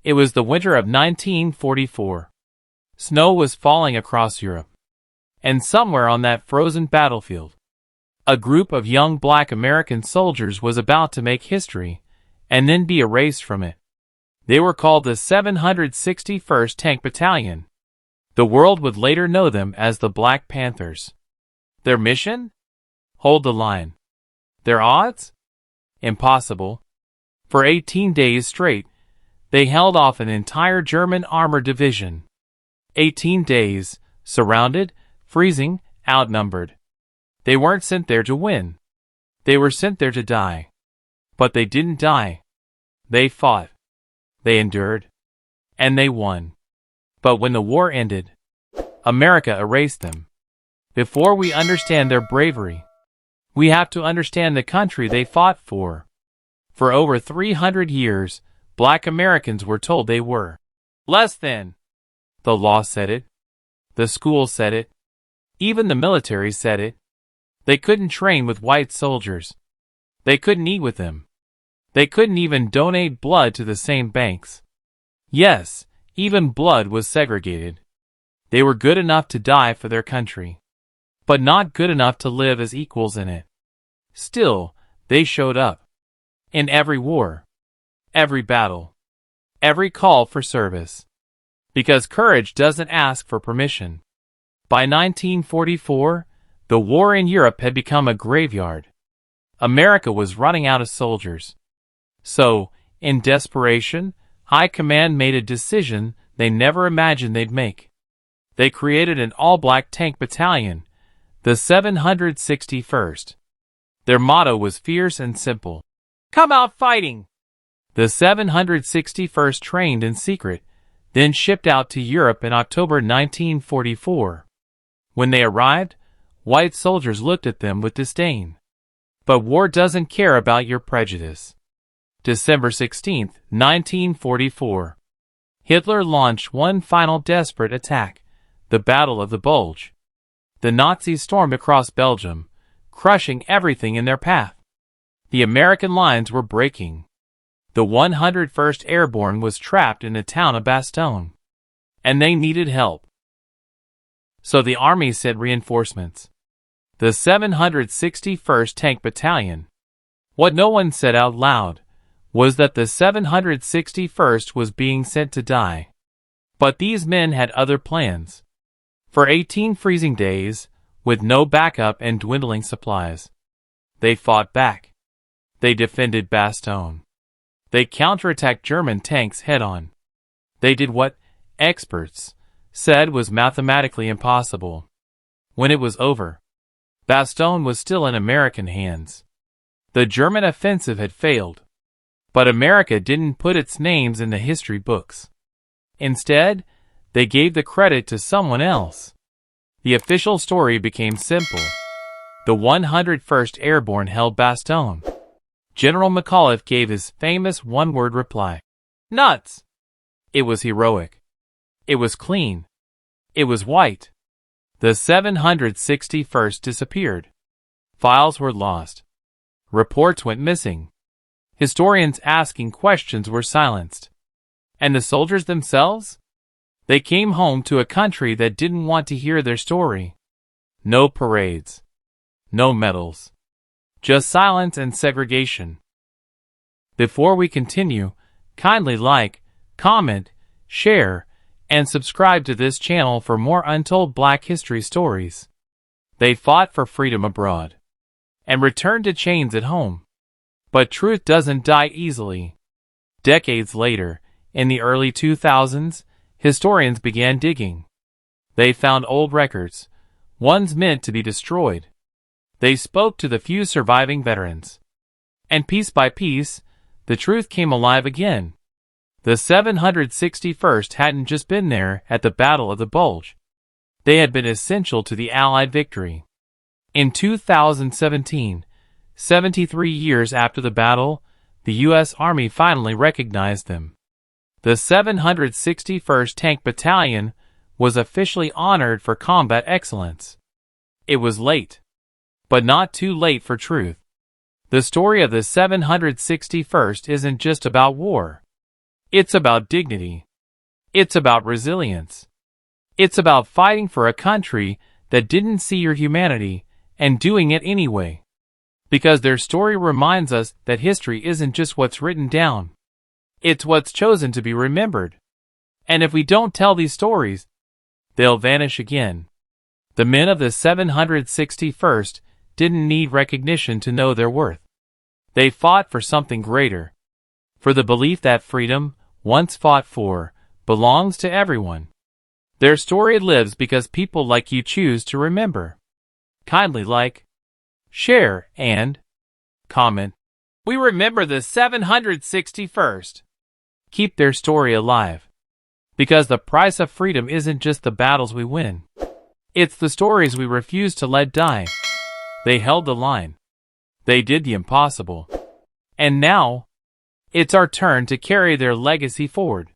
It was the winter of 1944. Snow was falling across Europe. And somewhere on that frozen battlefield, a group of young black American soldiers was about to make history and then be erased from it. They were called the 761st Tank Battalion. The world would later know them as the Black Panthers. Their mission? Hold the line. Their odds? Impossible. For 18 days straight, they held off an entire German armored division. 18 days, surrounded, freezing, outnumbered. They weren't sent there to win. They were sent there to die. But they didn't die. They fought. They endured. And they won. But when the war ended, America erased them. Before we understand their bravery, we have to understand the country they fought for. For over 300 years, black Americans were told they were less than. The law said it. The schools said it. Even the military said it. They couldn't train with white soldiers. They couldn't eat with them. They couldn't even donate blood to the same banks. Yes, even blood was segregated. They were good enough to die for their country, but not good enough to live as equals in it. Still, they showed up. In every war, every battle, every call for service. Because courage doesn't ask for permission. By 1944, the war in Europe had become a graveyard. America was running out of soldiers. So, in desperation, High Command made a decision they never imagined they'd make. They created an all-black tank battalion, the 761st. Their motto was fierce and simple. Come out fighting! The 761st trained in secret, then shipped out to Europe in October 1944. When they arrived, white soldiers looked at them with disdain. But war doesn't care about your prejudice. December 16, 1944. Hitler launched one final desperate attack, the Battle of the Bulge. The Nazis stormed across Belgium, crushing everything in their path. The American lines were breaking. The 101st Airborne was trapped in the town of Bastogne, and they needed help. So the army sent reinforcements. The 761st Tank Battalion. What no one said out loud was that the 761st was being sent to die. But these men had other plans. For 18 freezing days, with no backup and dwindling supplies, they fought back. They defended Bastogne. They counterattacked German tanks head-on. They did what experts said was mathematically impossible. When it was over, Bastogne was still in American hands. The German offensive had failed. But America didn't put its names in the history books. Instead, they gave the credit to someone else. The official story became simple. The 101st Airborne held Bastogne. General McAuliffe gave his famous one-word reply. Nuts! It was heroic. It was clean. It was white. The 761st disappeared. Files were lost. Reports went missing. Historians asking questions were silenced. And the soldiers themselves? They came home to a country that didn't want to hear their story. No parades. No medals. Just silence and segregation. Before we continue, kindly like, comment, share, and subscribe to this channel for more untold Black history stories. They fought for freedom abroad and returned to chains at home. But truth doesn't die easily. Decades later, in the early 2000s, historians began digging. They found old records, ones meant to be destroyed. They spoke to the few surviving veterans. And piece by piece, the truth came alive again. The 761st hadn't just been there at the Battle of the Bulge. They had been essential to the Allied victory. In 2017, 73 years after the battle, the U.S. Army finally recognized them. The 761st Tank Battalion was officially honored for combat excellence. It was late, but not too late for truth. The story of the 761st isn't just about war. It's about dignity. It's about resilience. It's about fighting for a country that didn't see your humanity and doing it anyway. Because their story reminds us that history isn't just what's written down. It's what's chosen to be remembered. And if we don't tell these stories, they'll vanish again. The men of the 761st didn't need recognition to know their worth. They fought for something greater. For the belief that freedom, once fought for, belongs to everyone. Their story lives because people like you choose to remember. Kindly like, share, and comment. We remember the 761st. Keep their story alive. Because the price of freedom isn't just the battles we win. It's the stories we refuse to let die. They held the line. They did the impossible. And now, it's our turn to carry their legacy forward.